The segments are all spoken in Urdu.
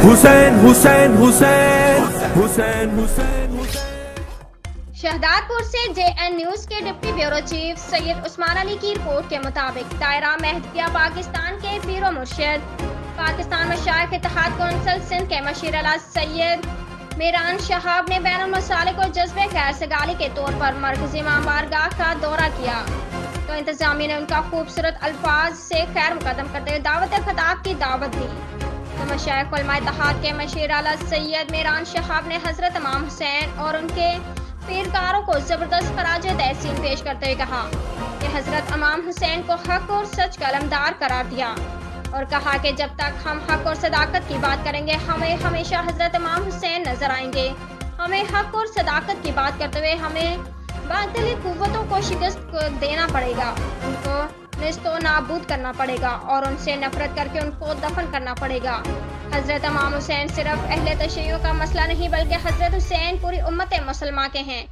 حسین حسین حسین حسین حسین شہدادپور سے جے این نیوز کے ڈپٹی بیورو چیف سید عثمان علی کی رپورٹ کے مطابق دائرہ مہدویہ پاکستان کے پیر و مرشد پاکستان مشائخ اتحاد کونسل سندھ کے مشیر اعلیٰ سید میران شہاب نے بین المسالک کو جذبہ خیر سگالی کے طور پر مرکزی امام بارگاہ کا دورہ کیا تو انتظامیہ نے ان کا خوبصورت الفاظ سے خیر مقدم کرتے ہوئے دعوت خطاب کی دعوت دی تو مشائخ علماء اتحاد کے مشیر اعلیٰ سید میران شہاب نے حضرت امام حسین اور ان کے پیرکاروں کو زبردست خراج تحسین پیش کرتے ہوئے کہا کہ حضرت امام حسین کو حق اور سچ کا علمدار قرار دیا اور کہا کہ جب تک ہم حق اور صداقت کی بات کریں گے ہمیں ہمیشہ حضرت امام حسین نظر آئیں گے. ہمیں حق اور صداقت کی بات کرتے ہوئے ہمیں باطلی قوتوں کو شکست دینا پڑے گا, ان کو نیست و نابود کرنا پڑے گا اور ان سے نفرت کر کے ان کو دفن کرنا پڑے گا. حضرت امام حسین صرف اہل تشیع کا مسئلہ نہیں بلکہ حضرت حسین پوری امت مسلمہ کے ہیں.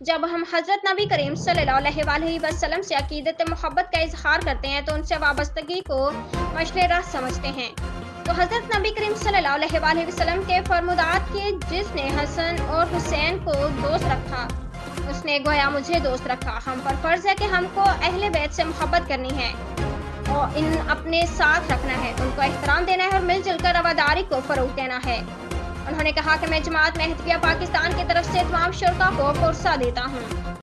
جب ہم حضرت نبی کریم صلی اللہ علیہ وآلہ وسلم سے عقیدت محبت کا اظہار کرتے ہیں تو ان سے وابستگی کو مشعل راہ سمجھتے ہیں. تو حضرت نبی کریم صلی اللہ علیہ وآلہ وسلم کے فرمودات کے جس نے حسن اور حسین کو دوست رکھا اس نے گویا مجھے دوست رکھا. ہم پر فرض ہے کہ ہم کو اہل بیت سے محبت کرنی ہے اور ان اپنے ساتھ رکھنا ہے, ان کو احترام دینا ہے اور مل جل کر رواداری کو فروغ دینا ہے. انہوں نے کہا کہ میں جماعت مہدویہ پاکستان کی طرف سے تمام شرکاء کو پرسہ دیتا ہوں